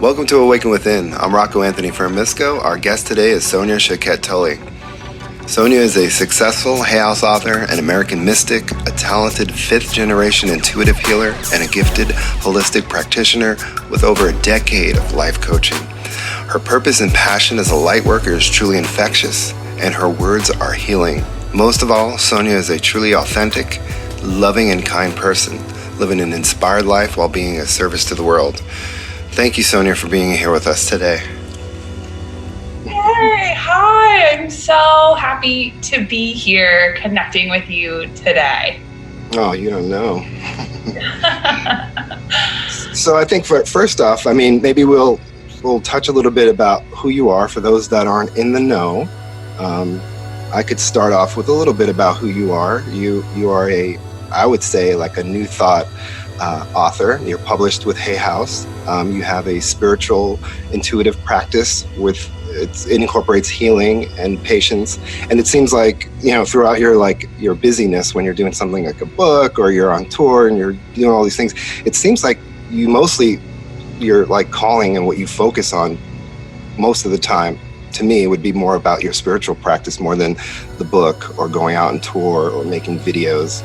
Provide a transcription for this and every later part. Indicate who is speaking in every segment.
Speaker 1: Welcome to Awaken Within. I'm Rocco Anthony Fermisco. Our guest today is Sonia Choquette Tully. Sonia is a successful Hay House author, an American mystic, a talented fifth-generation intuitive healer, and a gifted holistic practitioner with over a decade of life coaching. Her purpose and passion as a lightworker is truly infectious, and her words are healing. Most of all, Sonia is a truly authentic, loving, and kind person, living an inspired life while being a service to the world. Thank you, Sonia, for being here with us today.
Speaker 2: Hey, hi. I'm so happy to be here connecting with you today.
Speaker 1: Oh, you don't know. So I think first off, maybe we'll touch a little bit about who you are for those that aren't in the know. I could start off with a little bit about who you are. You are I would say, like a new thought author. You're published with Hay House. You have a spiritual intuitive practice it incorporates healing and patience. And it seems like, throughout your busyness, when you're doing something like a book or you're on tour and you're doing all these things, it seems like you're like calling and what you focus on most of the time, to me, would be more about your spiritual practice more than the book or going out on tour or making videos.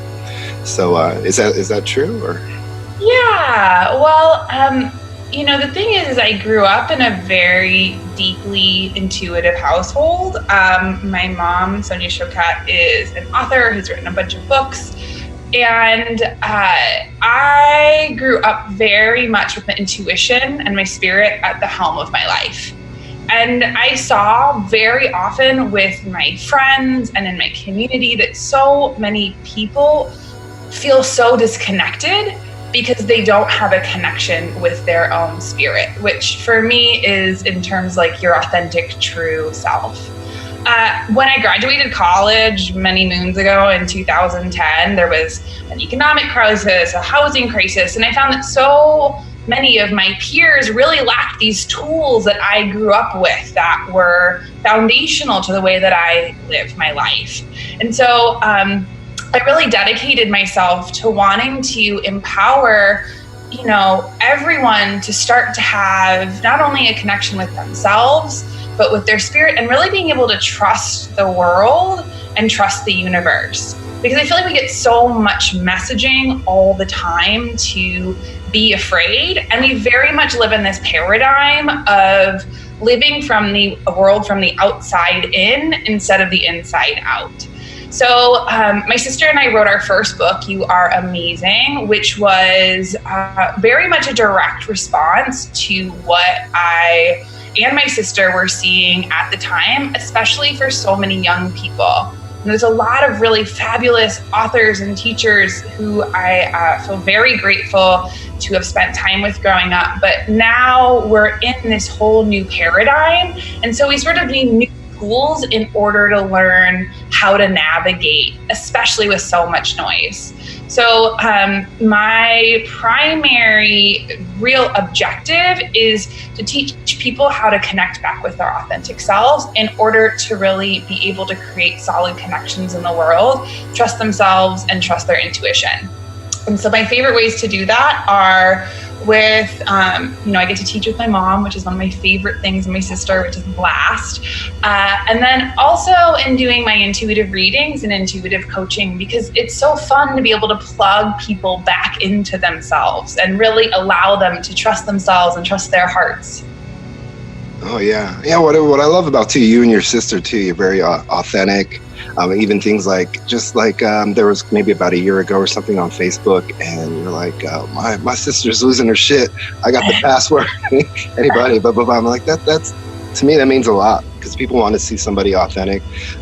Speaker 1: So is that true? Or?
Speaker 2: Yeah, well, the thing is I grew up in a very deeply intuitive household. My mom, Sonia Choquette, is an author who's written a bunch of books. And I grew up very much with my intuition and my spirit at the helm of my life. And I saw very often with my friends and in my community that so many people feel so disconnected because they don't have a connection with their own spirit, which for me is in terms like your authentic, true self. When I graduated college many moons ago in 2010, there was an economic crisis, a housing crisis, and I found that so many of my peers really lacked these tools that I grew up with that were foundational to the way that I live my life. And so I really dedicated myself to wanting to empower, everyone to start to have not only a connection with themselves, but with their spirit, and really being able to trust the world and trust the universe. Because I feel like we get so much messaging all the time to be afraid, and we very much live in this paradigm of living from the world from the outside in instead of the inside out. So my sister and I wrote our first book, You Are Amazing, which was very much a direct response to what I and my sister were seeing at the time, especially for so many young people. And there's a lot of really fabulous authors and teachers who I feel very grateful to have spent time with growing up. But now we're in this whole new paradigm. And so we sort of need new tools in order to learn how to navigate, especially with so much noise. So my primary real objective is to teach people how to connect back with their authentic selves in order to really be able to create solid connections in the world, trust themselves, and trust their intuition. And so my favorite ways to do that are with, I get to teach with my mom, which is one of my favorite things, and my sister, which is a blast. And then also in doing my intuitive readings and intuitive coaching, because it's so fun to be able to plug people back into themselves and really allow them to trust themselves and trust their hearts.
Speaker 1: Oh, yeah. Yeah, what I love about you and your sister, too, you're very authentic. Even things like, there was maybe about a year ago or something on Facebook, and you're like, my sister's losing her shit. I got the password. Anybody, but I'm like, that's, to me, that means a lot, because people want to see somebody authentic.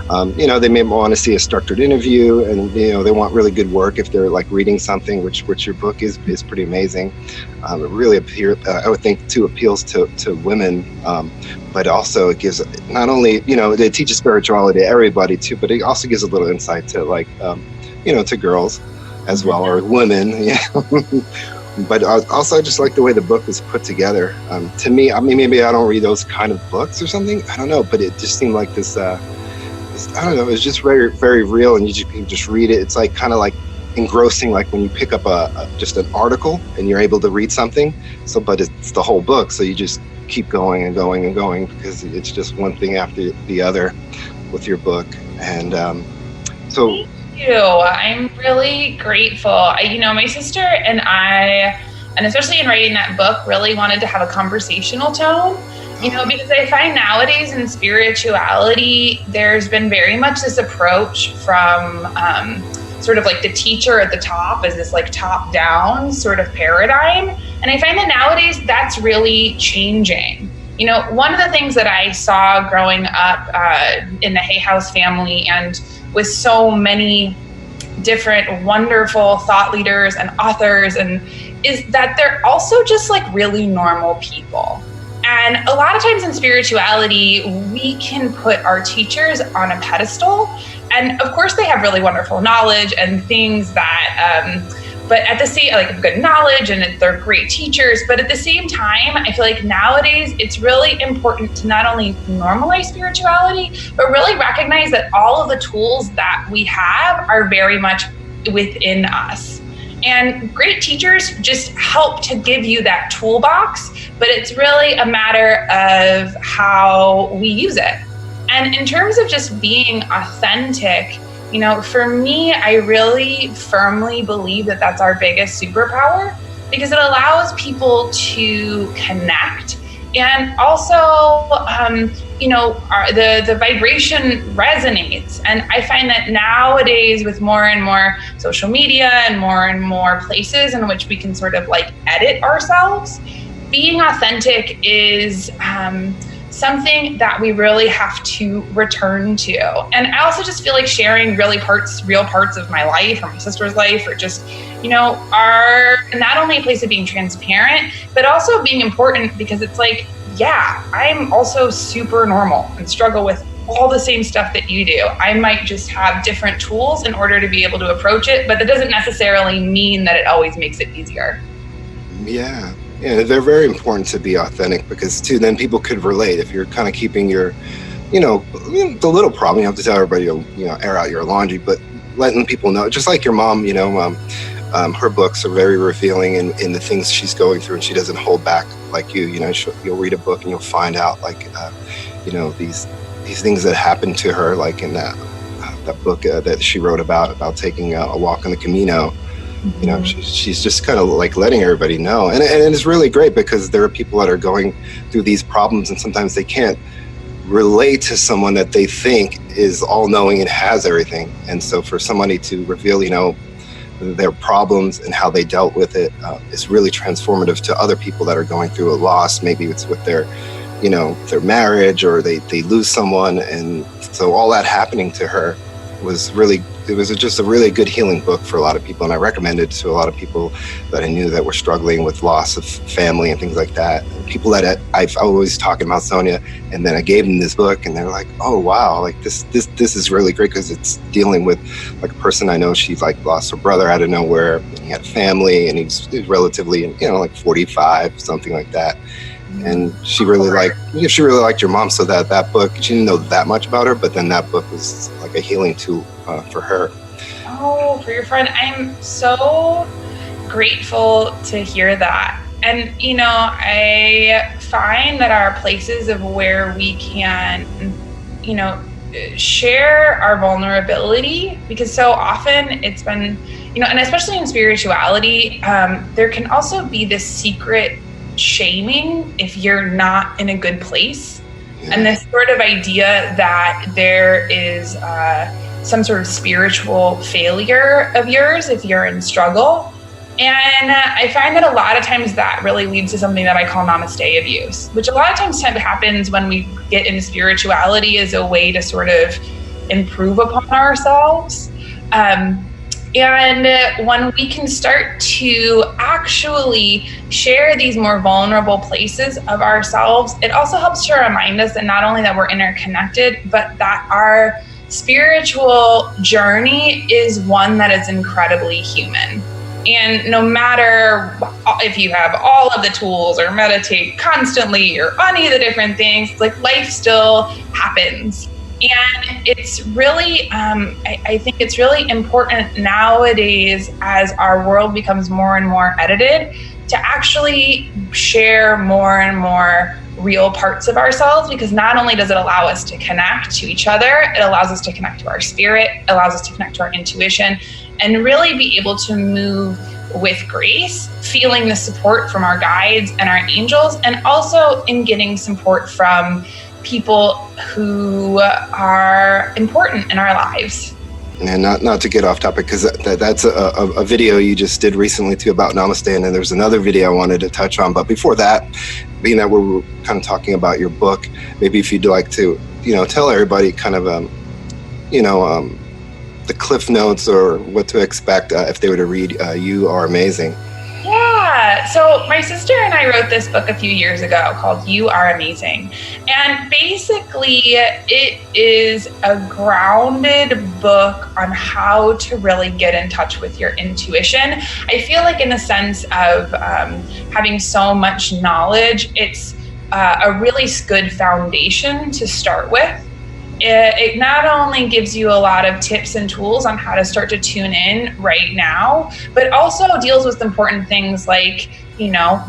Speaker 1: They may want to see a structured interview, and, they want really good work if they're like reading something, which your book is pretty amazing. It really I would think, too, appeals to women, but also it gives not only, it teaches spirituality to everybody too, but it also gives a little insight to to girls as well, or women. Yeah. But also I just like the way the book was put together. To me, maybe I don't read those kind of books or something. I don't know, but it just seemed like this I don't know, it was just very, very real, and you just read it. It's like kind of like engrossing, like when you pick up just an article and you're able to read something. So, but it's the whole book. So you just keep going and going and going because it's just one thing after the other with your book. And so.
Speaker 2: Thank you. I'm really grateful. My sister and I, and especially in writing that book, really wanted to have a conversational tone. Because I find nowadays in spirituality, there's been very much this approach from sort of like the teacher at the top as this like top down sort of paradigm. And I find that nowadays that's really changing. One of the things that I saw growing up in the Hay House family and with so many different wonderful thought leaders and authors is that they're also just like really normal people. And a lot of times in spirituality, we can put our teachers on a pedestal. And of course, they have really wonderful knowledge and things that, but at the same, like good knowledge and they're great teachers. But at the same time, I feel like nowadays it's really important to not only normalize spirituality, but really recognize that all of the tools that we have are very much within us. And great teachers just help to give you that toolbox, but it's really a matter of how we use it. And in terms of just being authentic, for me, I really firmly believe that that's our biggest superpower because it allows people to connect. And also, the vibration resonates. And I find that nowadays with more and more social media and more places in which we can sort of like edit ourselves, being authentic is something that we really have to return to. And I also just feel like sharing real parts of my life or my sister's life or just, are not only a place of being transparent, but also being important because it's like, yeah, I'm also super normal and struggle with all the same stuff that you do. I might just have different tools in order to be able to approach it, but that doesn't necessarily mean that it always makes it easier.
Speaker 1: Yeah, they're very important to be authentic because too, then people could relate. If you're kind of keeping your, the little problem, you have to tell everybody to, air out your laundry, but letting people know, just like your mom, her books are very revealing in the things she's going through, and she doesn't hold back like you. You'll read a book and you'll find out like, these things that happened to her, like in that book that she wrote about taking a walk on the Camino. She's just kind of like letting everybody know, and it's really great because there are people that are going through these problems, and sometimes they can't relate to someone that they think is all-knowing and has everything. And so for somebody to reveal, their problems and how they dealt with it is really transformative to other people that are going through a loss. Maybe it's with their marriage, or they lose someone. And so all that happening to her was just a really good healing book for a lot of people. And I recommend it to a lot of people that I knew that were struggling with loss of family and things like that. And people that I've always talking about Sonia, and then I gave them this book and they're like, oh wow, like this is really great because it's dealing with like a person I know. She's like lost her brother out of nowhere, and he had a family, and he's relatively, like 45, something like that. And she really liked your mom, so that book, she didn't know that much about her, but then that book was like a healing tool for her.
Speaker 2: Oh, for your friend. I'm so grateful to hear that. And, I find that our places of where we can, share our vulnerability, because so often it's been, and especially in spirituality, there can also be this secret shaming if you're not in a good place. Yeah. And this sort of idea that there is some sort of spiritual failure of yours if you're in struggle. And I find that a lot of times that really leads to something that I call Namaste Abuse, which a lot of times happens when we get into spirituality as a way to sort of improve upon ourselves. And when we can start to actually share these more vulnerable places of ourselves, it also helps to remind us that not only that we're interconnected, but that our spiritual journey is one that is incredibly human. And no matter if you have all of the tools or meditate constantly or any of the different things, like life still happens. And it's really, I think it's really important nowadays, as our world becomes more and more edited, to actually share more and more real parts of ourselves, because not only does it allow us to connect to each other, it allows us to connect to our spirit, it allows us to connect to our intuition, and really be able to move with grace, feeling the support from our guides and our angels, and also in getting support from people who are important in our lives.
Speaker 1: And not to get off topic, because that's a video you just did recently too about Namaste, and then there's another video I wanted to touch on. But before that, being that we're kind of talking about your book, maybe if you'd like to, tell everybody kind of, the cliff notes or what to expect if they were to read You Are Amazing.
Speaker 2: Yeah, so my sister and I wrote this book a few years ago called You Are Amazing. And basically it is a grounded book on how to really get in touch with your intuition. I feel like in the sense of having so much knowledge, it's a really good foundation to start with. It not only gives you a lot of tips and tools on how to start to tune in right now, but also deals with important things like,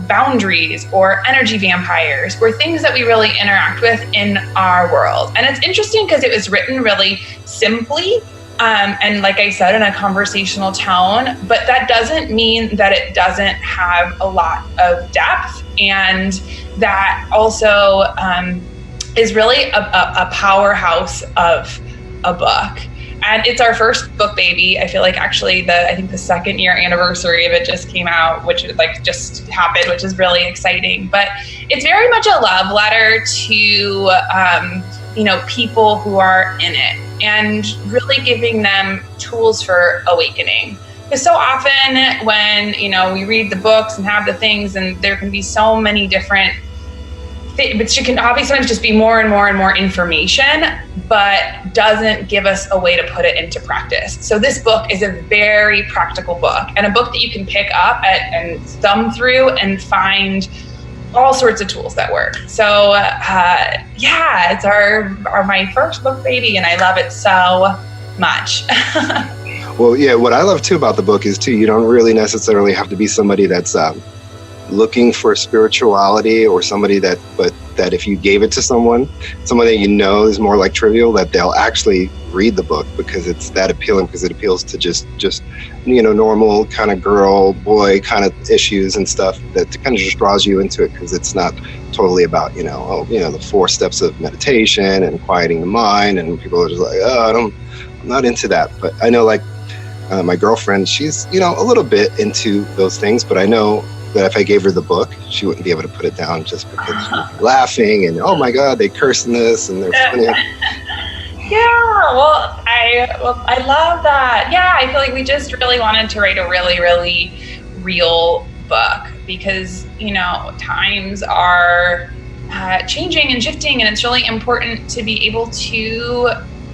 Speaker 2: boundaries or energy vampires, or things that we really interact with in our world. And it's interesting because it was written really simply, and like I said, in a conversational tone, but that doesn't mean that it doesn't have a lot of depth, and that also is really a powerhouse of a book. And it's our first book baby. I feel like actually I think the 2nd year anniversary of it just came out, which just happened, which is really exciting. But it's very much a love letter to, people who are in it, and really giving them tools for awakening. Because so often when, we read the books and have the things, and there can be so many different, but she can obviously sometimes just be more and more and more information, but doesn't give us a way to put it into practice. So this book is a very practical book, and a book that you can pick up and thumb through and find all sorts of tools that work. So it's my first book baby, and I love it so much.
Speaker 1: Well, yeah, what I love too about the book is too, you don't really necessarily have to be somebody that's looking for spirituality, or somebody that if you gave it to someone that is more like trivial, that they'll actually read the book, because it's that appealing, because it appeals to just normal kind of girl boy kind of issues and stuff, that kind of just draws you into it, because it's not totally about the 4 steps of meditation and quieting the mind, and people are just like, I'm not into that. But I know, like my girlfriend, she's a little bit into those things, but I know that if I gave her the book, she wouldn't be able to put it down, just because she was laughing and, oh my God, they curse in this and they're funny.
Speaker 2: Yeah, well, I love that. Yeah, I feel like we just really wanted to write a really, really real book, because, times are changing and shifting, and it's really important to be able to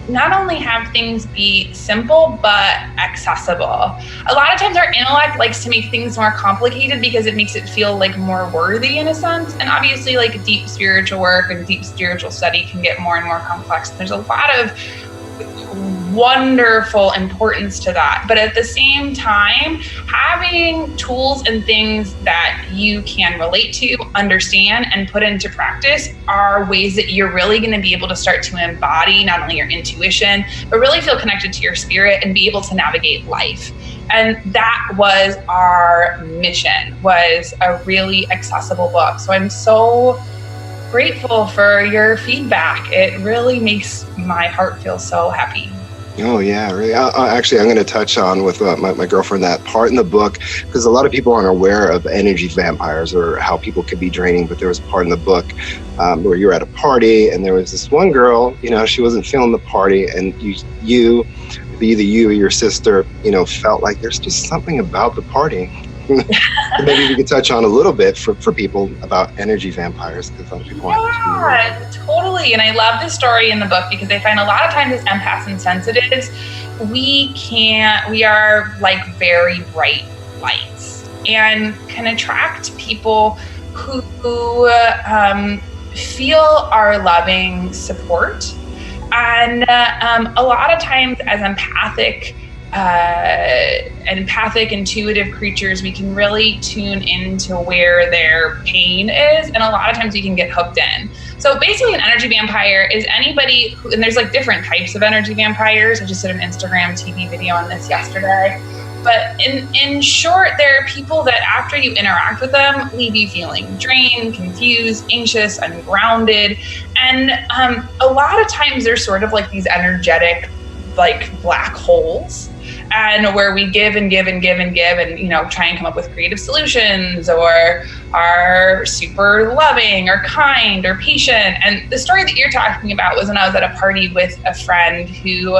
Speaker 2: not only have things be simple, but accessible. A lot of times our intellect likes to make things more complicated because it makes it feel like more worthy in a sense. And obviously, like, deep spiritual work and deep spiritual study can get more and more complex. There's a lot of wonderful importance to that. But at the same time, having tools and things that you can relate to, understand, and put into practice are ways that you're really going to be able to start to embody not only your intuition, but really feel connected to your spirit and be able to navigate life. And that was our mission, was a really accessible book. So I'm so grateful for your feedback. It really makes my heart feel so happy.
Speaker 1: Oh, yeah, really. Actually, I'm going to touch on with my girlfriend that part in the book, because a lot of people aren't aware of energy vampires or how people could be draining. But there was a part in the book where you were at a party, and there was this one girl, she wasn't feeling the party, and either you or your sister, felt like there's just something about the party. Maybe we could touch on a little bit for people about energy vampires, because a lot of people
Speaker 2: aren't. Totally. And I love this story in the book, because I find a lot of times as empaths and sensitives, we are like very bright lights and can attract people who feel our loving support. And a lot of times as empathic, intuitive creatures, we can really tune into where their pain is, and a lot of times we can get hooked in. So basically an energy vampire is anybody who, and there's like different types of energy vampires. I just did an Instagram TV video on this yesterday. But in short, there are people that after you interact with them, leave you feeling drained, confused, anxious, ungrounded. And a lot of times they're sort of like these energetic, like black holes, and where we give and give and give and give and, you know, try and come up with creative solutions, or are super loving or kind or patient. And the story that you're talking about was when I was at a party with a friend who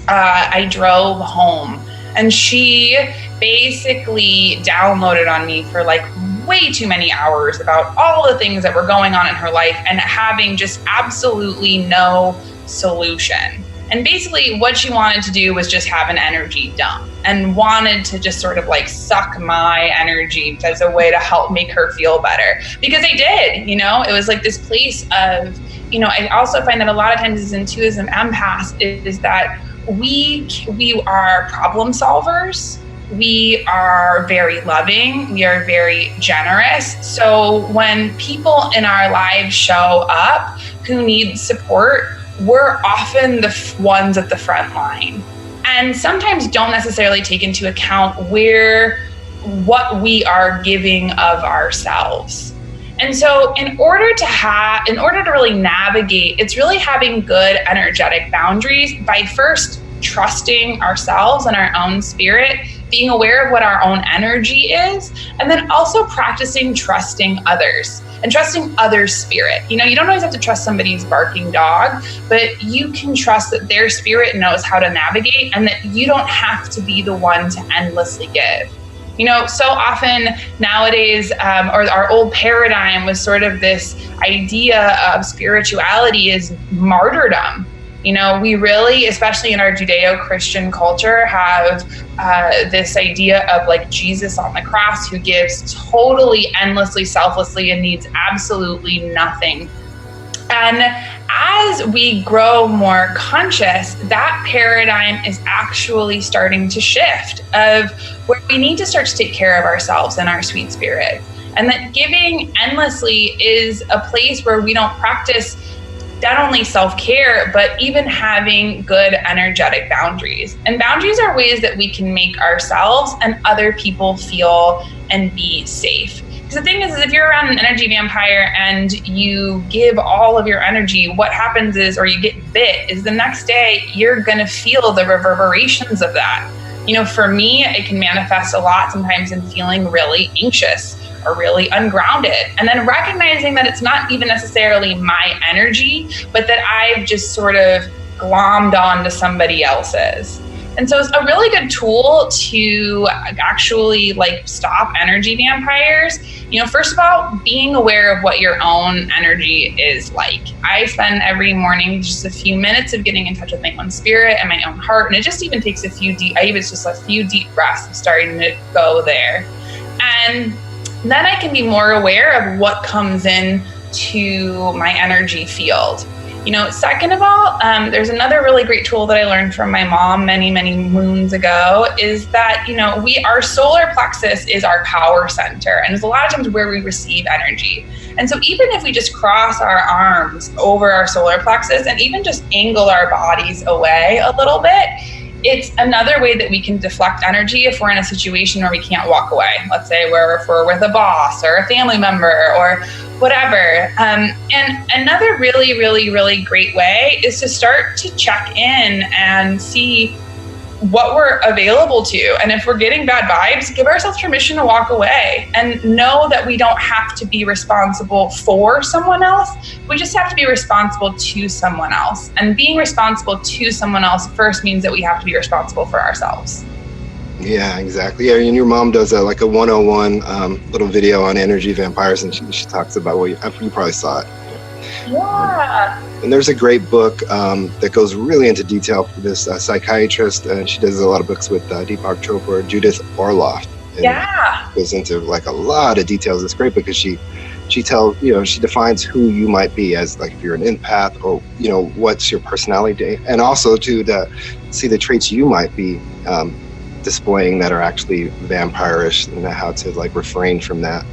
Speaker 2: I drove home. And she basically downloaded on me for like way too many hours about all the things that were going on in her life and having just absolutely no solution. And basically what she wanted to do was just have an energy dump, and wanted to just sort of like suck my energy as a way to help make her feel better. Because I did, you know, it was like this place of, you know, I also find that a lot of times as intuitives and empaths is that we are problem solvers. We are very loving. We are very generous. So when people in our lives show up who need support, we're often the ones at the front line, and sometimes don't necessarily take into account what we are giving of ourselves. And so in order to really navigate, it's really having good energetic boundaries by first trusting ourselves and our own spirit, being aware of what our own energy is, and then also practicing trusting others and trusting others' spirit. You know, you don't always have to trust somebody's barking dog, but you can trust that their spirit knows how to navigate, and that you don't have to be the one to endlessly give. You know, so often nowadays, or our old paradigm was sort of this idea of spirituality is martyrdom. You know, we really, especially in our Judeo-Christian culture, have this idea of like Jesus on the cross who gives totally, endlessly, selflessly, and needs absolutely nothing. And as we grow more conscious, that paradigm is actually starting to shift, of where we need to start to take care of ourselves and our sweet spirit. And that giving endlessly is a place where we don't practice not only self-care, but even having good energetic boundaries. And boundaries are ways that we can make ourselves and other people feel and be safe. Because the thing is if you're around an energy vampire and you give all of your energy, what happens is, or you get bit, is the next day you're gonna feel the reverberations of that. You know, for me, it can manifest a lot sometimes in feeling really anxious or really ungrounded. And then recognizing that it's not even necessarily my energy, but that I've just sort of glommed onto somebody else's. And so it's a really good tool to actually like stop energy vampires. You know, first of all, being aware of what your own energy is like. I spend every morning just a few minutes of getting in touch with my own spirit and my own heart. And it just even takes a few deep breaths of starting to go there. And then I can be more aware of what comes in to my energy field. You know, second of all, there's another really great tool that I learned from my mom many, many moons ago, is that, you know, our solar plexus is our power center, and it's a lot of times where we receive energy. And so even if we just cross our arms over our solar plexus and even just angle our bodies away a little bit, it's another way that we can deflect energy if we're in a situation where we can't walk away. Let's say if we're with a boss or a family member or whatever. And another really, really, really great way is to start to check in and see what we're available to. And if we're getting bad vibes, give ourselves permission to walk away and know that we don't have to be responsible for someone else. We just have to be responsible to someone else. And being responsible to someone else first means that we have to be responsible for ourselves.
Speaker 1: Yeah, exactly. Yeah, and your mom does like a 101 little video on energy vampires, and she talks about you probably saw it.
Speaker 2: Yeah.
Speaker 1: And there's a great book that goes really into detail for this psychiatrist, and she does a lot of books with Deepak Chopra, Judith Orloff. And
Speaker 2: yeah.
Speaker 1: goes into like a lot of details. It's great because she she defines who you might be as, like, if you're an empath, or, what's your personality, and also to see the traits you might be displaying that are actually vampirish, and how to, like, refrain from that,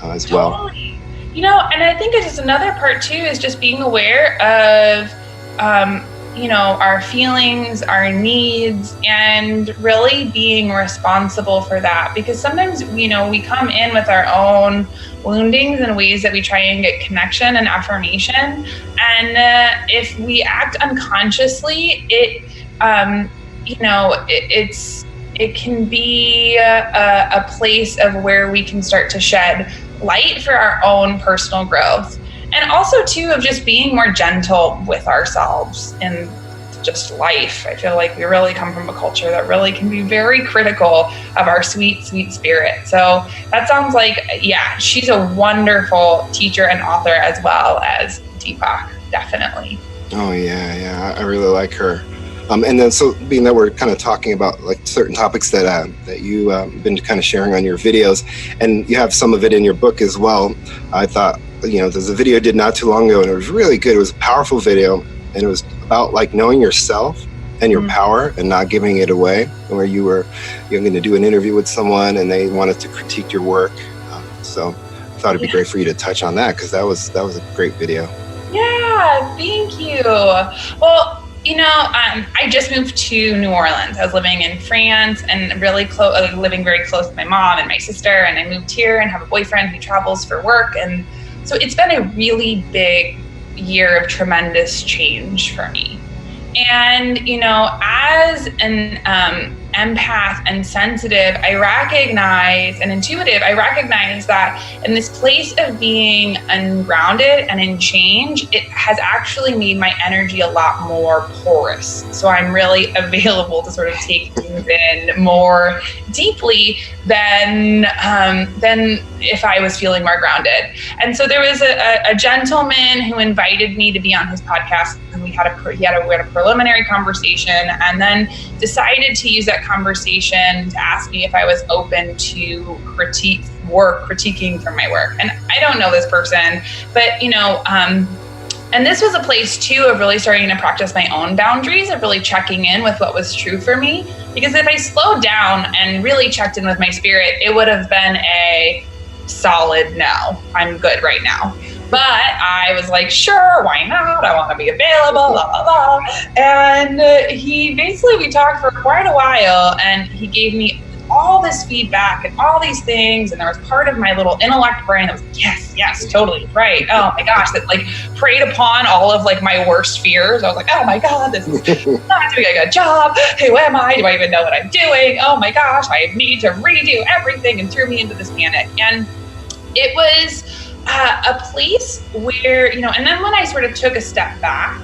Speaker 1: as well.
Speaker 2: Totally. And I think it's just another part too is just being aware of, our feelings, our needs, and really being responsible for that. Because sometimes, we come in with our own woundings and ways that we try and get connection and affirmation. And if we act unconsciously, it can be a place of where we can start to shed light for our own personal growth. And also too, of just being more gentle with ourselves and just life. I feel like we really come from a culture that really can be very critical of our sweet, sweet spirit. So that sounds like, she's a wonderful teacher and author, as well as Deepak, definitely.
Speaker 1: Oh yeah, I really like her. And then, so being that we're kind of talking about, like, certain topics that you've been kind of sharing on your videos, and you have some of it in your book as well, I thought, there's a video I did not too long ago, and it was really good. It was a powerful video, and it was about, like, knowing yourself and your power and not giving it away, where you're going to do an interview with someone and they wanted to critique your work. So I thought it'd be great for you to touch on that, because that was a great video.
Speaker 2: Yeah, thank you. Well, I just moved to New Orleans. I was living in France and really living very close to my mom and my sister. And I moved here and have a boyfriend who travels for work. And so it's been a really big year of tremendous change for me. And, as an empath and sensitive, and intuitive, I recognize that in this place of being ungrounded and in change, it has actually made my energy a lot more porous. So I'm really available to sort of take things in more deeply than if I was feeling more grounded. And so there was a gentleman who invited me to be on his podcast, and we had a preliminary conversation, and then decided to use that conversation to ask me if I was open to critiquing from my work. And I don't know this person, but and this was a place too of really starting to practice my own boundaries, of really checking in with what was true for me. Because if I slowed down and really checked in with my spirit, it would have been a solid no, I'm good right now. But I was like, sure, why not? I want to be available, blah, blah, blah. And we talked for quite a while, and he gave me all this feedback and all these things. And there was part of my little intellect brain that was like, yes, totally, right. Oh my gosh, that like preyed upon all of like my worst fears. I was like, oh my God, this is not doing a good job. Who am I? Do I even know what I'm doing? Oh my gosh, I need to redo everything, and threw me into this panic. And it was a place where, and then when I sort of took a step back,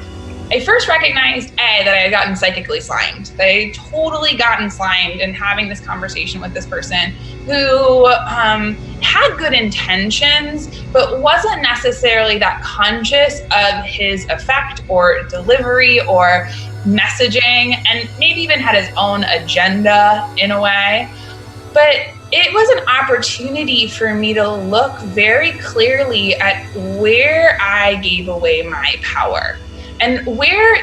Speaker 2: I first recognized, that I had gotten psychically slimed. That I had totally gotten slimed in having this conversation with this person who had good intentions, but wasn't necessarily that conscious of his effect or delivery or messaging, and maybe even had his own agenda in a way. But it was an opportunity for me to look very clearly at where I gave away my power. And where,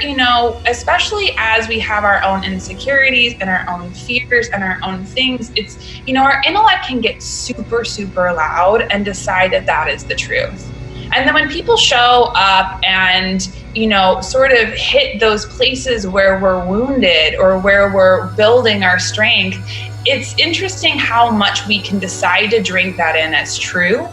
Speaker 2: especially as we have our own insecurities and our own fears and our own things, it's, our intellect can get super, super loud and decide that that is the truth. And then when people show up and, sort of hit those places where we're wounded or where we're building our strength, it's interesting how much we can decide to drink that in as true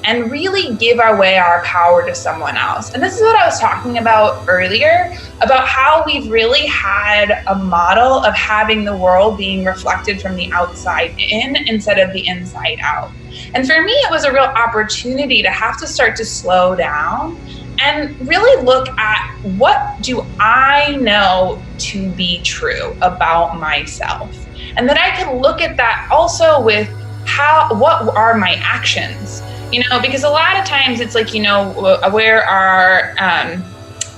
Speaker 2: and really give away our power to someone else. And this is what I was talking about earlier, about how we've really had a model of having the world being reflected from the outside in instead of the inside out. And for me, it was a real opportunity to have to start to slow down and really look at, what do I know to be true about myself? And then I can look at that also with what are my actions? Because a lot of times it's like, where our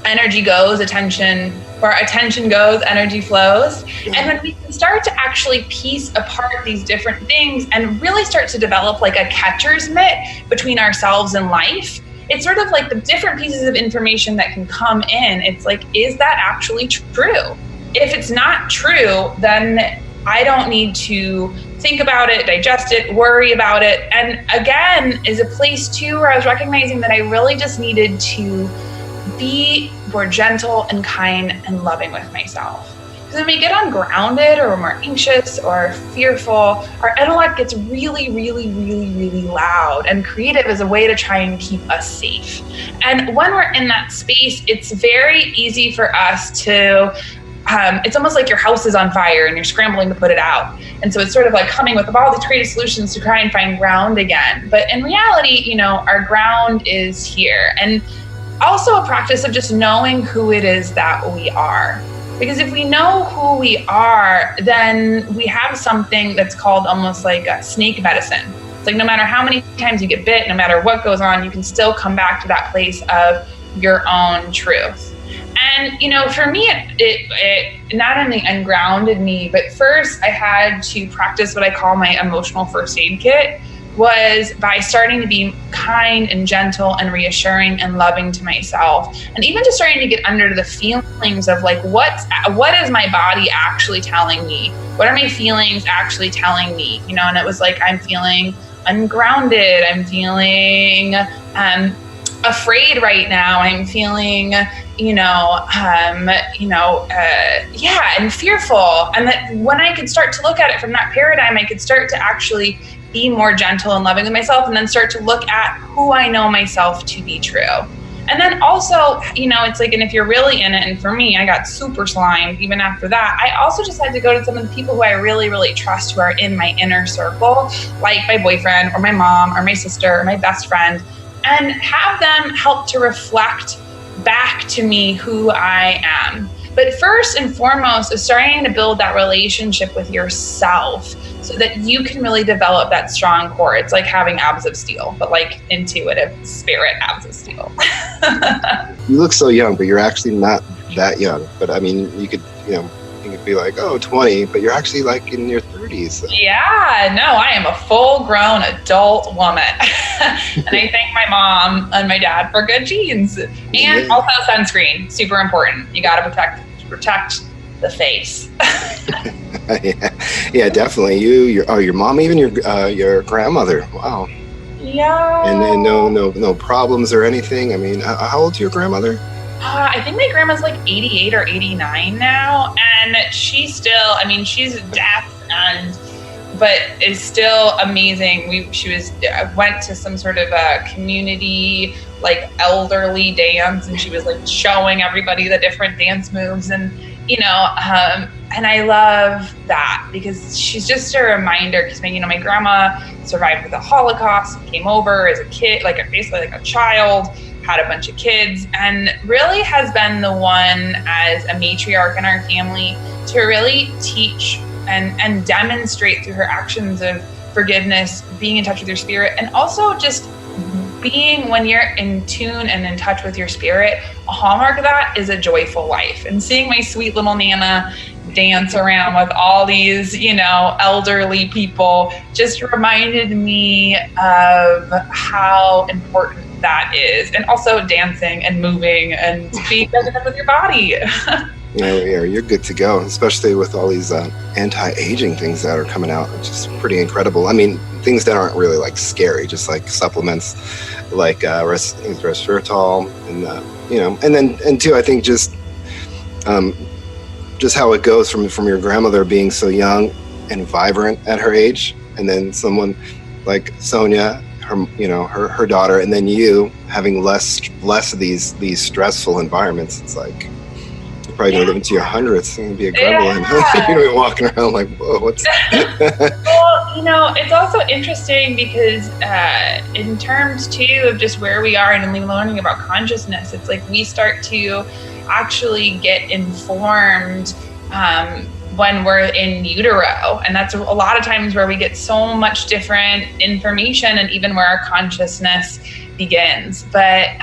Speaker 2: energy goes, attention where attention goes, energy flows. And when we can start to actually piece apart these different things and really start to develop like a catcher's mitt between ourselves and life, it's sort of like the different pieces of information that can come in. It's like, is that actually true? If it's not true, then I don't need to think about it, digest it, worry about it. And again, is a place too where I was recognizing that I really just needed to be more gentle and kind and loving with myself. Because when we get ungrounded or we're anxious or fearful, our intellect gets really, really, really, really loud, and creative is a way to try and keep us safe. And when we're in that space, it's very easy for us to it's almost like your house is on fire and you're scrambling to put it out. And so it's sort of like coming with all these creative solutions to try and find ground again. But in reality, you know, our ground is here. And also a practice of just knowing who it is that we are. Because if we know who we are, then we have something that's called almost like a snake medicine. It's like no matter how many times you get bit, no matter what goes on, you can still come back to that place of your own truth. And, you know, for me, it not only ungrounded me, but first I had to practice what I call my emotional first aid kit, was by starting to be kind and gentle and reassuring and loving to myself. And even just starting to get under the feelings of like, what is my body actually telling me? What are my feelings actually telling me? You know, and it was like, I'm feeling ungrounded. I'm feeling afraid right now. I'm feeling, and fearful. And that when I could start to look at it from that paradigm, I could start to actually be more gentle and loving with myself, and then start to look at who I know myself to be true. And then also, you know, it's like, and if you're really in it, and for me, I got super slimed even after that, I also just had to go to some of the people who I really, really trust, who are in my inner circle, like my boyfriend or my mom or my sister or my best friend, and have them help to reflect back to me who I am. But first and foremost is starting to build that relationship with yourself so that you can really develop that strong core. It's like having abs of steel, but like intuitive spirit abs of steel.
Speaker 1: You look so young, but you're actually not that young. But I mean, you could be like, oh, 20, but you're actually like in your 30s. So.
Speaker 2: Yeah, no, I am a full-grown adult woman. And I thank my mom and my dad for good genes. And also sunscreen, super important. You got to protect the face.
Speaker 1: Yeah, definitely. Your mom, even your grandmother. Wow.
Speaker 2: Yeah.
Speaker 1: And no problems or anything. I mean, how old's your grandmother?
Speaker 2: I think my grandma's like 88 or 89 now, and she's still, I mean, she's deaf but is still amazing. She went to some sort of a community, like elderly dance, and she was like showing everybody the different dance moves, and, and I love that because she's just a reminder, because my grandma survived the Holocaust, came over as a kid, basically like a child, had a bunch of kids, and really has been the one as a matriarch in our family to really teach and demonstrate through her actions of forgiveness, being in touch with your spirit, and also just being, when you're in tune and in touch with your spirit, a hallmark of that is a joyful life. And seeing my sweet little Nana dance around with all these, elderly people just reminded me of how important that is. And also dancing and moving and being present with your body.
Speaker 1: Yeah, you're good to go, especially with all these anti-aging things that are coming out, which is pretty incredible. I mean, things that aren't really like scary, just like supplements like resveratrol and two, I think just how it goes from your grandmother being so young and vibrant at her age, and then someone like Sonia, her daughter, and then you having less of these stressful environments. It's like you're probably gonna live into your hundreds. You're gonna be a gremlin. You're gonna be walking around like, whoa, what's
Speaker 2: Well, it's also interesting because in terms too of just where we are and learning about consciousness, it's like we start to actually get informed when we're in utero, and that's a lot of times where we get so much different information, and even where our consciousness begins. But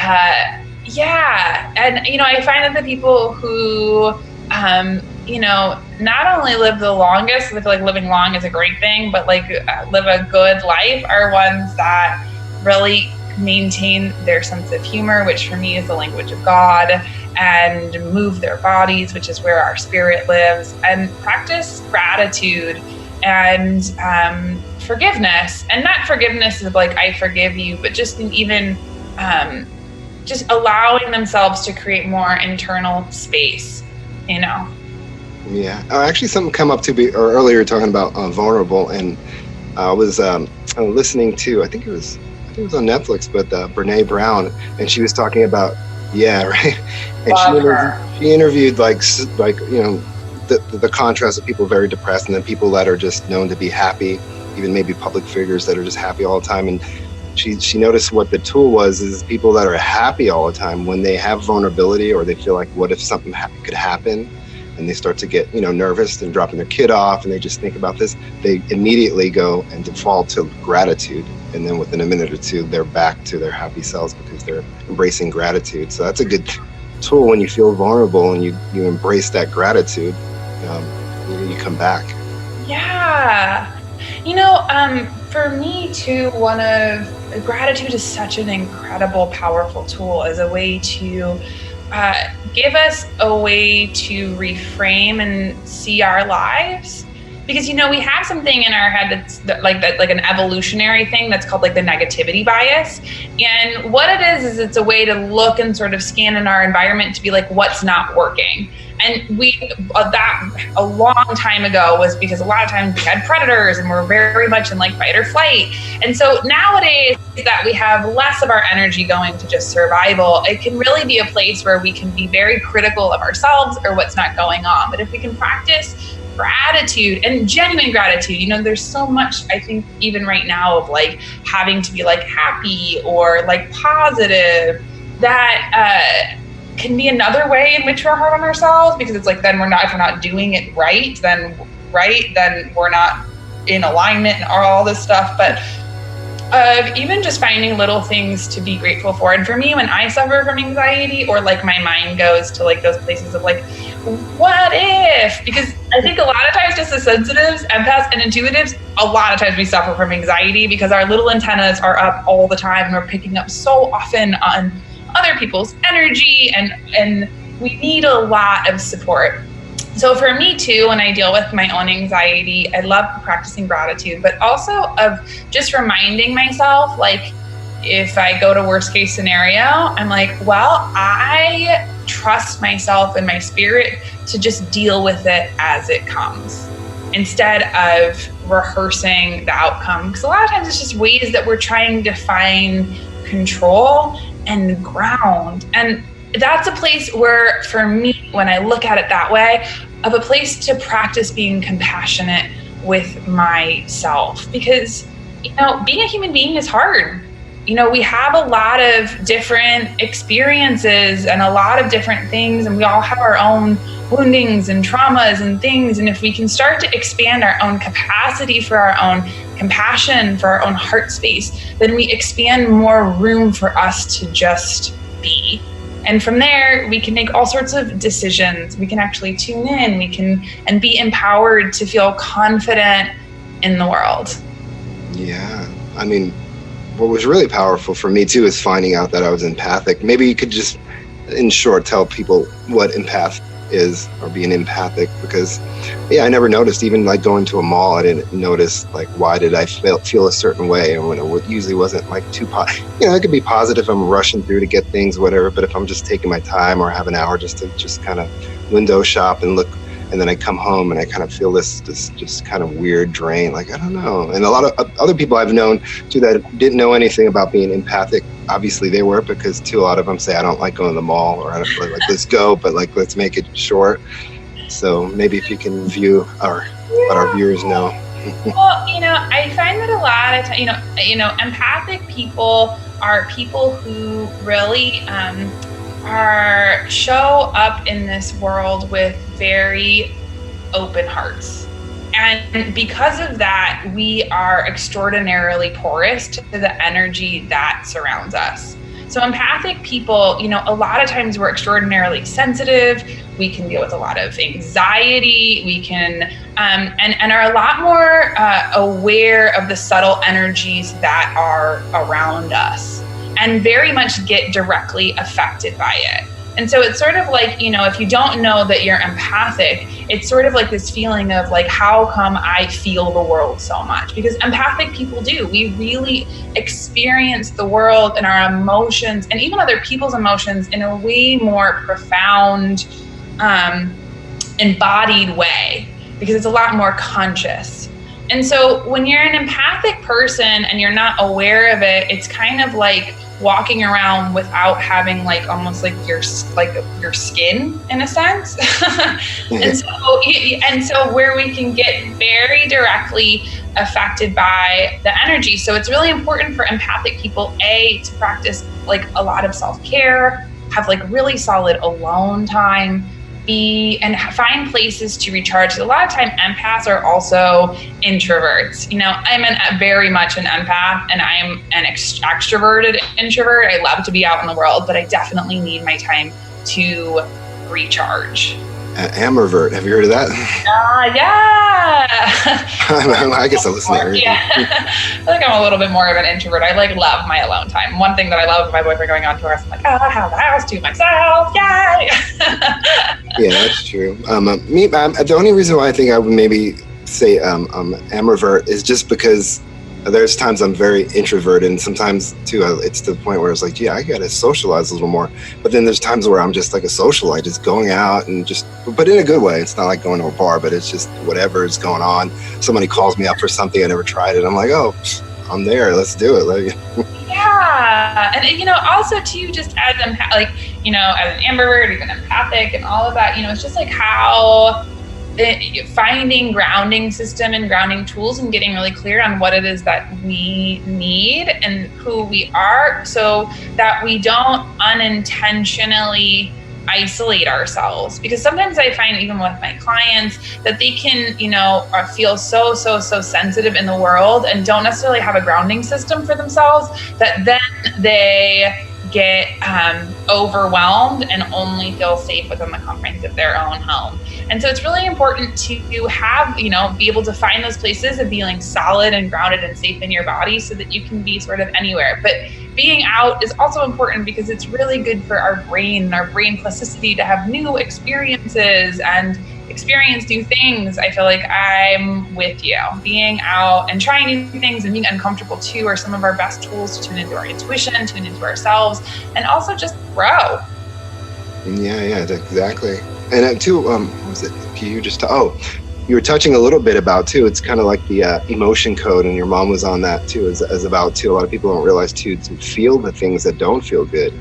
Speaker 2: and I find that the people who not only live the longest, I feel like living long is a great thing, but like live a good life are ones that really maintain their sense of humor, which for me is the language of God, and move their bodies, which is where our spirit lives, and practice gratitude and forgiveness. And not forgiveness of like, I forgive you, but just even just allowing themselves to create more internal space,
Speaker 1: Yeah. Actually, something come up earlier talking about vulnerable, and I was listening to, I think it was on Netflix, but Brene Brown, and she was talking about, yeah, right. And she interviewed like the contrast of people very depressed, and then people that are just known to be happy, even maybe public figures that are just happy all the time. And she noticed what the tool was is people that are happy all the time, when they have vulnerability or they feel like, what if something could happen, and they start to get nervous and dropping their kid off, and they just think about this, they immediately go and default to gratitude, and then within a minute or two they're back to their happy selves because they're embracing gratitude. So that's a good tool when you feel vulnerable and you embrace that gratitude. You come back.
Speaker 2: Yeah. For me too, gratitude is such an incredible, powerful tool as a way to give us a way to reframe and see our lives. Because, we have something in our head that's like an evolutionary thing that's called like the negativity bias. And what it is it's a way to look and sort of scan in our environment to be like, what's not working. And that a long time ago was because a lot of times we had predators and we're very much in like fight or flight. And so nowadays that we have less of our energy going to just survival, it can really be a place where we can be very critical of ourselves or what's not going on. But if we can practice gratitude and genuine gratitude, there's so much, I think, even right now of like having to be like happy or like positive, that can be another way in which we're hard on ourselves, because it's like, then if we're not doing it right, then we're not in alignment and all this stuff. But even just finding little things to be grateful for. And for me, when I suffer from anxiety, or like my mind goes to like those places of like, what if? Because I think a lot of times just as sensitives, empaths, and intuitives, a lot of times we suffer from anxiety because our little antennas are up all the time and we're picking up so often on other people's energy, and we need a lot of support. So for me too, when I deal with my own anxiety, I love practicing gratitude, but also of just reminding myself, like, if I go to worst case scenario, I'm like, well, I trust myself and my spirit to just deal with it as it comes, instead of rehearsing the outcome. Because a lot of times it's just ways that we're trying to find control and ground. And that's a place where, for me, when I look at it that way, of a place to practice being compassionate with myself. Because, being a human being is hard. We have a lot of different experiences and a lot of different things, and we all have our own woundings and traumas and things. And if we can start to expand our own capacity for our own compassion, for our own heart space, then we expand more room for us to just be. And from there, we can make all sorts of decisions. We can actually tune in. We can and be empowered to feel confident in the world.
Speaker 1: Yeah. I mean, what was really powerful for me too is finding out that I was empathic. Maybe you could just, in short, tell people what empath is, or being empathic, because I never noticed. Even like going to a mall, I didn't notice like, why did I feel a certain way, and when it usually wasn't like too it could be positive if I'm rushing through to get things, whatever, but if I'm just taking my time or have an hour just to just kind of window shop and look, and then I come home and I kind of feel this just kind of weird drain, like, I don't know. And a lot of other people I've known too that didn't know anything about being empathic, obviously they were, because too, a lot of them say, I don't like going to the mall, or I don't like, let's go, but like, let's make it short. So maybe if you can view let our viewers know.
Speaker 2: Well, I find that a lot of times, empathic people are people who really show up in this world with very open hearts. And because of that, we are extraordinarily porous to the energy that surrounds us. So empathic people, a lot of times we're extraordinarily sensitive. We can deal with a lot of anxiety. We can, and are a lot more aware of the subtle energies that are around us and very much get directly affected by it. And so it's sort of like, if you don't know that you're empathic, it's sort of like this feeling of like, how come I feel the world so much? Because empathic people do. We really experience the world and our emotions and even other people's emotions in a way more profound, embodied way, because it's a lot more conscious. And so when you're an empathic person and you're not aware of it, it's kind of like walking around without having like almost like your skin in a sense. and so where we can get very directly affected by the energy. So it's really important for empathic people, to practice like a lot of self-care, have like really solid alone time, and find places to recharge. A lot of time empaths are also introverts. I'm very much an empath, and I am an extroverted introvert. I love to be out in the world, but I definitely need my time to recharge.
Speaker 1: Ambivert, have you heard of that?
Speaker 2: Yeah.
Speaker 1: I guess I'll listen to everything.
Speaker 2: Yeah. I feel like I'm a little bit more of an introvert. I love my alone time. One thing that I love with my boyfriend going on tour, I'm like, I have the house to myself. Yay!
Speaker 1: Yeah, that's true. The only reason why I think I would maybe say ambivert is just because there's times I'm very introverted, and sometimes too it's to the point where it's like, I gotta socialize a little more. But then there's times where I'm just like a socialite, just going out and but in a good way. It's not like going to a bar, but it's just whatever is going on. Somebody calls me up for something, I never tried it, I'm like, oh, I'm there, let's do it. Like,
Speaker 2: yeah. And also too, just as as an ambivert, even empathic and all of that, it's just like how finding grounding system and grounding tools and getting really clear on what it is that we need and who we are, so that we don't unintentionally isolate ourselves. Because sometimes I find, even with my clients, that they can, feel so sensitive in the world and don't necessarily have a grounding system for themselves, that then they get overwhelmed and only feel safe within the confines of their own home. And so it's really important to have, be able to find those places of feeling solid and grounded and safe in your body, so that you can be sort of anywhere. But being out is also important because it's really good for our brain and our brain plasticity to have new experiences and experience new things. I feel like I'm with you. Being out and trying new things and being uncomfortable too are some of our best tools to tune into our intuition, tune into ourselves, and also just grow.
Speaker 1: Yeah, exactly. And too, what was it? You were touching a little bit about too. It's kind of like the emotion code, and your mom was on that too, as about too. A lot of people don't realize too, to feel the things that don't feel good.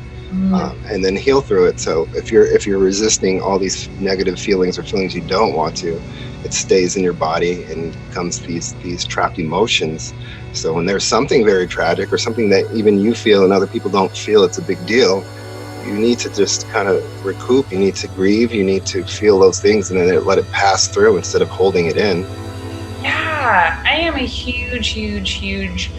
Speaker 1: And then heal through it. So if you're resisting all these negative feelings or feelings you don't want to, it stays in your body and becomes these trapped emotions. So when there's something very tragic or something that even you feel and other people don't feel it's a big deal, you need to just kind of recoup. You need to grieve. You need to feel those things and then let it pass through instead of holding it in.
Speaker 2: Yeah, I am a huge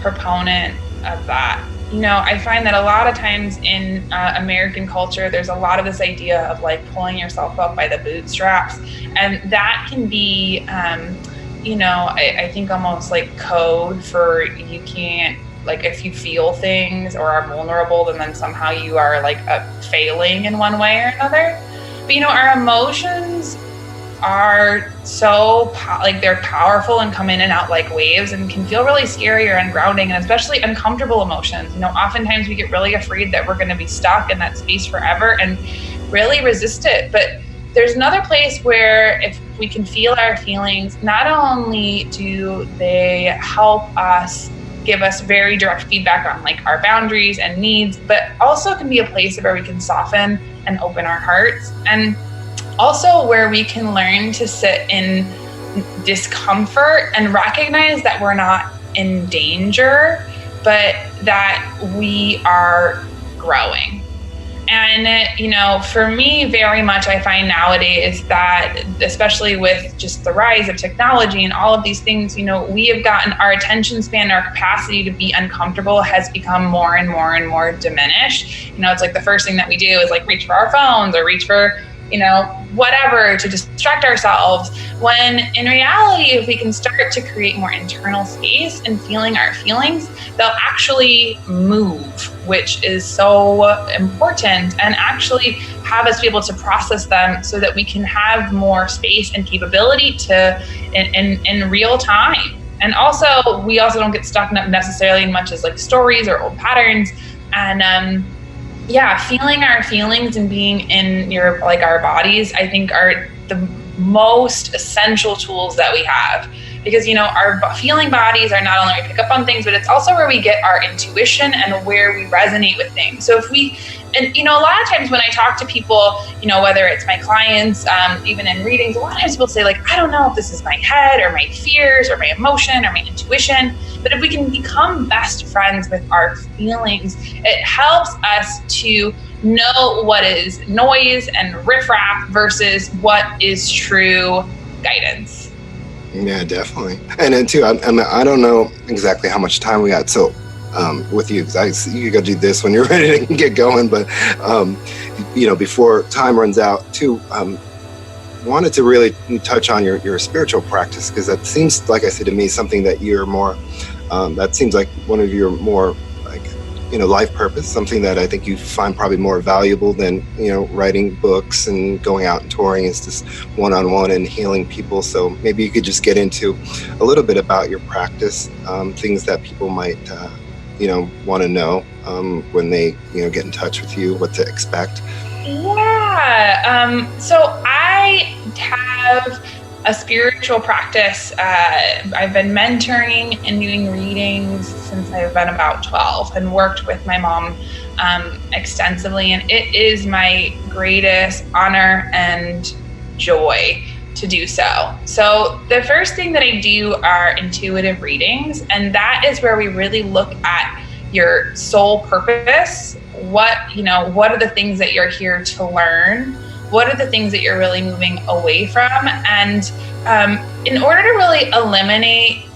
Speaker 2: proponent of that. I find that a lot of times in American culture, there's a lot of this idea of like pulling yourself up by the bootstraps. And that can be, I think almost like code for you can't, like if you feel things or are vulnerable, then somehow you are like failing in one way or another. But, our emotions are so they're powerful and come in and out like waves and can feel really scary or ungrounding, and especially uncomfortable emotions. Oftentimes we get really afraid that we're going to be stuck in that space forever and really resist it. But there's another place where if we can feel our feelings, not only do they help us, give us very direct feedback on like our boundaries and needs, but also can be a place where we can soften and open our hearts, and also where we can learn to sit in discomfort and recognize that we're not in danger, but that we are growing. And, you know, for me, very much, I find nowadays that, especially with just the rise of technology and all of these things, you know, we have gotten our attention span, our capacity to be uncomfortable has become more and more and more diminished. You know, it's like the first thing that we do is like reach for our phones or reach for, you know, whatever to distract ourselves. When in reality, if we can start to create more internal space and feeling our feelings, they'll actually move, which is so important, and actually have us be able to process them so that we can have more space and capability to in real time. And also, we also don't get stuck necessarily in much as like stories or old patterns. And yeah, feeling our feelings and being in our bodies, I think, are the most essential tools that we have. Because, you know, our feeling bodies are not only where we pick up on things, but it's also where we get our intuition and where we resonate with things. So if we, and, you know, a lot of times when I talk to people, you know, whether it's my clients, even in readings, a lot of times people say, like, I don't know if this is my head or my fears or my emotion or my intuition. But if we can become best friends with our feelings, it helps us to know what is noise and riffraff versus what is true guidance.
Speaker 1: Yeah, definitely. And then too, I don't know exactly how much time we got. So with you, because you got to do this when you're ready to get going. But you know, before time runs out, too, wanted to really touch on your spiritual practice, because that seems, like I said, to me, something that you're more. That seems like one of your more, like, you know, life purpose, something that I think you find probably more valuable than, you know, writing books and going out and touring. Is just one-on-one and healing people. So maybe you could just get into a little bit about your practice, things that people might, you know, want to know when they, you know, get in touch with you, what to expect.
Speaker 2: Yeah. So I have a spiritual practice. I've been mentoring and doing readings since I've been about 12 and worked with my mom extensively. And it is my greatest honor and joy to do so. So the first thing that I do are intuitive readings. And that is where we really look at your soul purpose. What are the things that you're here to learn? What are the things that you're really moving away from? And in order to really eliminate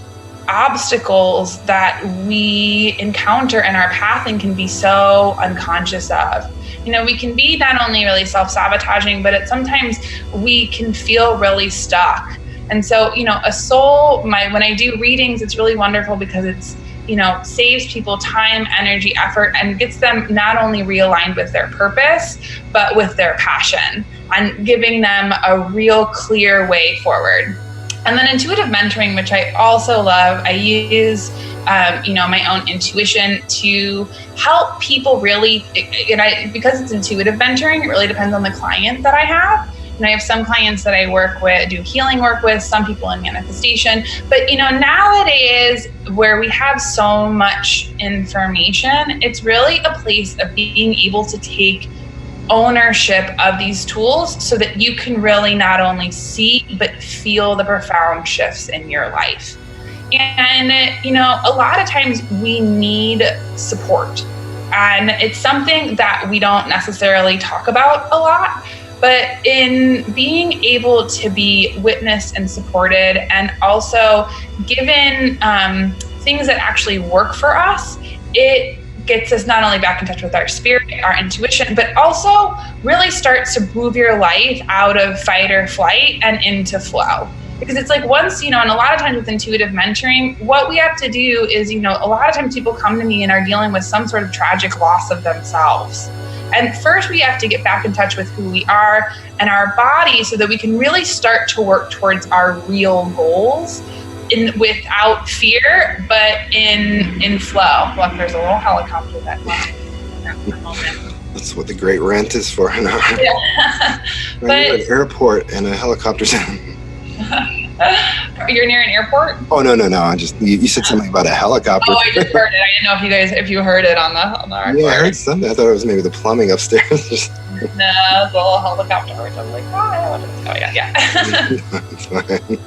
Speaker 2: obstacles that we encounter in our path and can be so unconscious of, you know, we can be not only really self-sabotaging, but sometimes we can feel really stuck. And so, you know, when I do readings, it's really wonderful because it's, you know, saves people time, energy, effort, and gets them not only realigned with their purpose, but with their passion, and giving them a real clear way forward. And then intuitive mentoring, which I also love, I use, you know, my own intuition to help people really, because it's intuitive mentoring, it really depends on the client that I have. And I have some clients that I work with, do healing work with, some people in manifestation. But, you know, nowadays where we have so much information, it's really a place of being able to take ownership of these tools so that you can really not only see, but feel the profound shifts in your life. And, you know, a lot of times we need support. And it's something that we don't necessarily talk about a lot. But in being able to be witnessed and supported, and also given things that actually work for us, it gets us not only back in touch with our spirit, our intuition, but also really starts to move your life out of fight or flight and into flow. Because it's like once, you know, and a lot of times with intuitive mentoring, what we have to do is, you know, a lot of times people come to me and are dealing with some sort of tragic loss of themselves. And first we have to get back in touch with who we are and our body so that we can really start to work towards our real goals without fear, but in flow. Look, there's a little helicopter that
Speaker 1: That's what the Great Rent is for.
Speaker 2: Yeah.
Speaker 1: But you're at an airport and a helicopter's
Speaker 2: You're near an airport?
Speaker 1: Oh, no. I just, you said something about a helicopter.
Speaker 2: Oh, I just heard it. I didn't know if you heard it on the record.
Speaker 1: Yeah, I heard something. I thought it was maybe the plumbing upstairs.
Speaker 2: No, it's a little helicopter. I'm like, oh yeah.
Speaker 1: It's fine.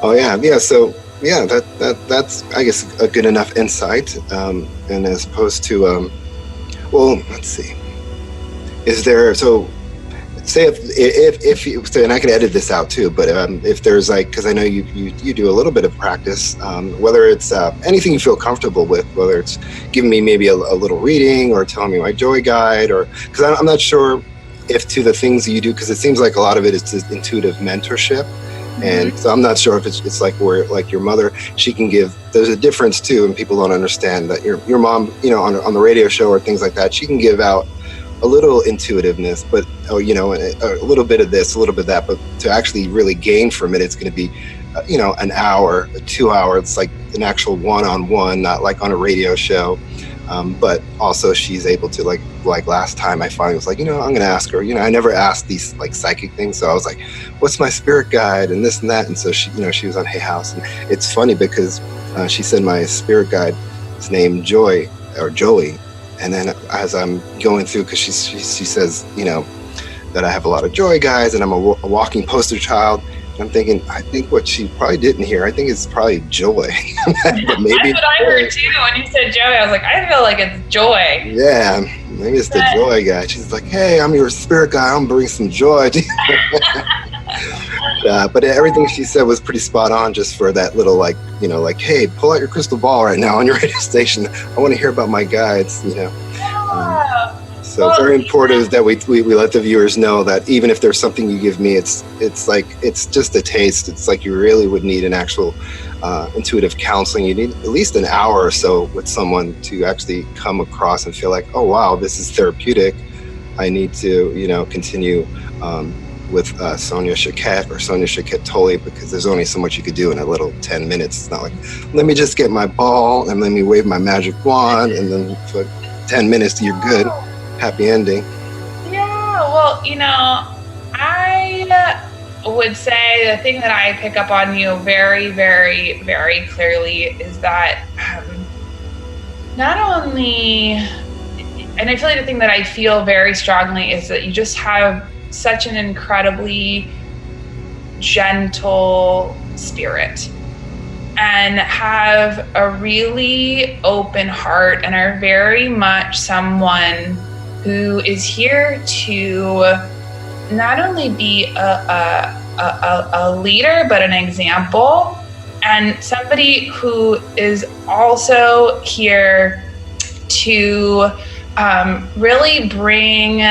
Speaker 1: Oh yeah. So yeah, that's I guess a good enough insight. And as opposed to, well, let's see. is there, so say if you, and I can edit this out too, but if there's like, because I know you do a little bit of practice, whether it's anything you feel comfortable with, whether it's giving me maybe a little reading or telling me my joy guide, or because I'm not sure if to the things you do, because it seems like a lot of it is just intuitive mentorship. And so I'm not sure if it's like where, like your mother, she can give, there's a difference too, and people don't understand that your mom, you know, on the radio show or things like that, she can give out a little intuitiveness, but you know, a little bit of this, a little bit of that, but to actually really gain from it, it's going to be, you know, an hour, 2 hours. It's like an actual one-on-one, not like on a radio show. But also she's able to like last time I finally was like, you know, I'm going to ask her, you know, I never asked these like psychic things. So I was like, what's my spirit guide and this and that. And so she, you know, she was on Hay House, and it's funny because she said my spirit guide is named Joy or Joey. And then as I'm going through, because she says, you know, that I have a lot of joy guides and I'm a walking poster child. I'm thinking, I think what she probably didn't hear, I think it's probably joy. But maybe
Speaker 2: that's what I heard too. When you said joy, I was like, I feel like it's joy.
Speaker 1: Yeah, maybe it's the joy guy. She's like, hey, I'm your spirit guy. I'm bringing some joy. But everything she said was pretty spot on, just for that little, like, you know, like, hey, pull out your crystal ball right now on your radio station. I want to hear about my guides, you know. So well, very important that we let the viewers know that even if there's something you give me, it's like, it's just a taste. It's like you really would need an actual intuitive counseling. You need at least an hour or so with someone to actually come across and feel like, oh, wow, this is therapeutic. I need to, you know, continue with Sonia Choquette or Sonia Choquette Tully, because there's only so much you could do in a little 10 minutes. It's not like, let me just get my ball and let me wave my magic wand and then for 10 minutes you're good. Happy ending.
Speaker 2: Yeah, well, you know, I would say the thing that I pick up on you very, very, very clearly is that not only, and I feel like the thing that I feel very strongly is that you just have such an incredibly gentle spirit and have a really open heart and are very much someone who is here to not only be a leader, but an example, and somebody who is also here to really bring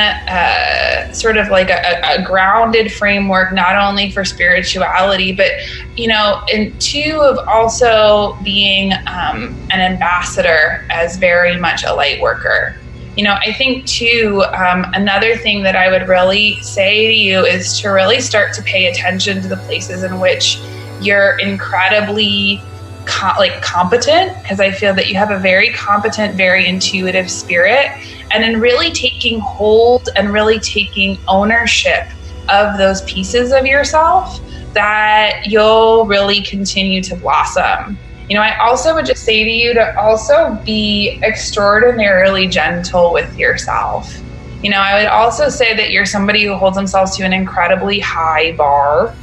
Speaker 2: sort of like a grounded framework, not only for spirituality, but, you know, and two, of also being an ambassador as very much a light worker. You know, I think too, another thing that I would really say to you is to really start to pay attention to the places in which you're incredibly competent, because I feel that you have a very competent, very intuitive spirit, and in really taking hold and really taking ownership of those pieces of yourself, that you'll really continue to blossom. You know, I also would just say to you to also be extraordinarily gentle with yourself. You know, I would also say that you're somebody who holds themselves to an incredibly high bar,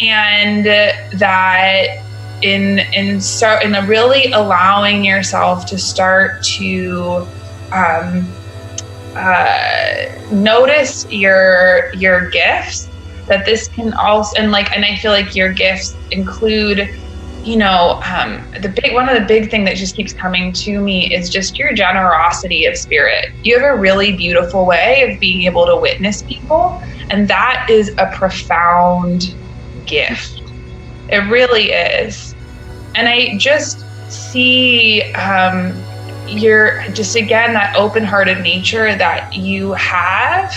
Speaker 2: and that in really allowing yourself to start to notice your gifts, that this can also, and I feel like your gifts include, you know, one of the big thing that just keeps coming to me is just your generosity of spirit. You have a really beautiful way of being able to witness people, and that is a profound gift. It really is. And I just see your, just again, that open-hearted nature that you have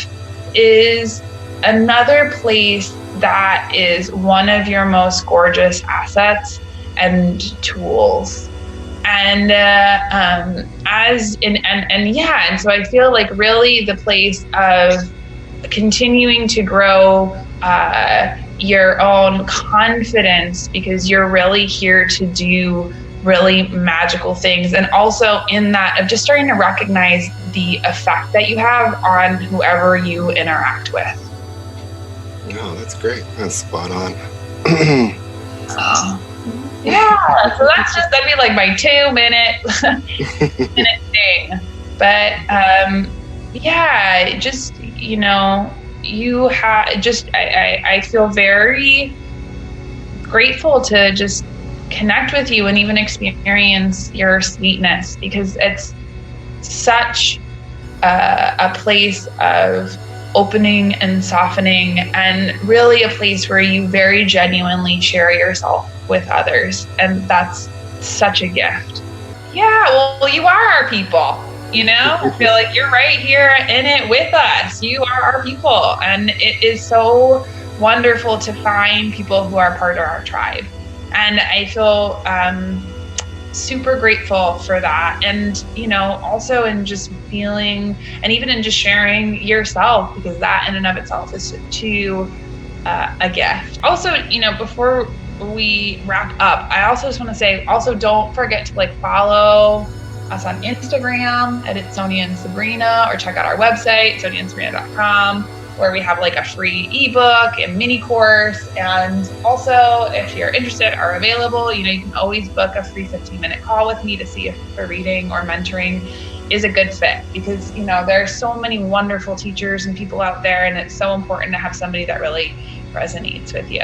Speaker 2: is another place that is one of your most gorgeous assets and tools. And so I feel like really the place of continuing to grow your own confidence, because you're really here to do really magical things, and also in that of just starting to recognize the effect that you have on whoever you interact with.
Speaker 1: Oh, that's great. That's spot on.
Speaker 2: Yeah, so that'd be like my 2 minute thing. But yeah, just, you have just, I feel very grateful to just connect with you and even experience your sweetness, because it's such a place of opening and softening, and really a place where you very genuinely share yourself with others. And that's such a gift. Yeah, well, you are our people. I feel like you're right here in it with us. You are our people. And it is so wonderful to find people who are part of our tribe. And I feel super grateful for that. And, also in just feeling, and even in just sharing yourself, because that in and of itself is too a gift. Also, before we wrap up, I also just want to say, also don't forget to follow us on Instagram at It's Sonia and Sabrina, or check out our website, soniaandsabrina.com, where we have a free ebook and mini course. And also, if you're interested or available, you can always book a free 15-minute call with me to see if a reading or mentoring is a good fit, because there are so many wonderful teachers and people out there, and it's so important to have somebody that really resonates with you.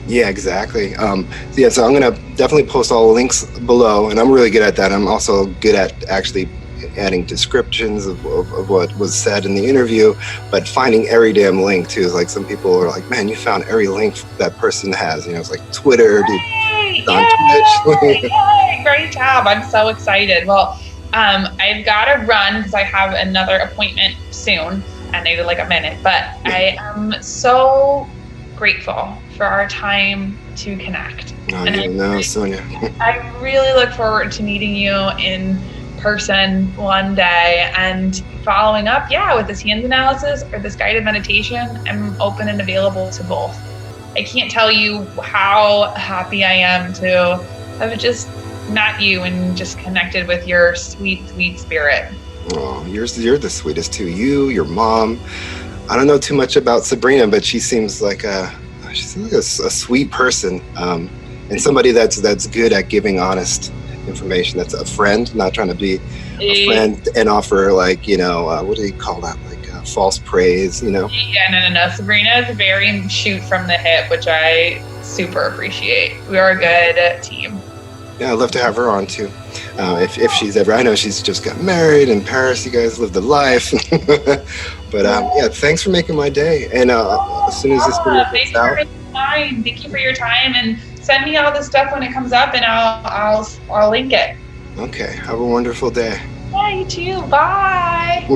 Speaker 1: Yeah, exactly. So I'm going to definitely post all the links below, and I'm really good at that. I'm also good at actually adding descriptions of what was said in the interview, but finding every damn link too. Is some people are like, man, you found every link that person has. It's like Twitter,
Speaker 2: Yay,
Speaker 1: on Twitch.
Speaker 2: Yay, great job. I'm so excited. Well, I've got to run because I have another appointment soon. I need a minute, but I am so grateful for our time to connect.
Speaker 1: Sonia.
Speaker 2: I really look forward to meeting you in person one day and following up, with this hands analysis or this guided meditation. I'm open and available to both. I can't tell you how happy I am to have just met you and just connected with your sweet, sweet spirit.
Speaker 1: Oh, you're the sweetest too. You, your mom. I don't know too much about Sabrina, but she seems like a sweet person, and somebody that's good at giving honest information. That's a friend, not trying to be a friend and offer what do you call that? False praise,
Speaker 2: Yeah, no. Sabrina is very shoot from the hip, which I super appreciate. We are a good team.
Speaker 1: Yeah, I'd love to have her on too. If she's ever, I know she's just got married in Paris. You guys lived a life. But thanks for making my day. And as soon as this video comes out,
Speaker 2: thank you for your time, and send me all the stuff when it comes up, and I'll link it.
Speaker 1: Okay, have a wonderful day.
Speaker 2: Yeah, you too. Bye.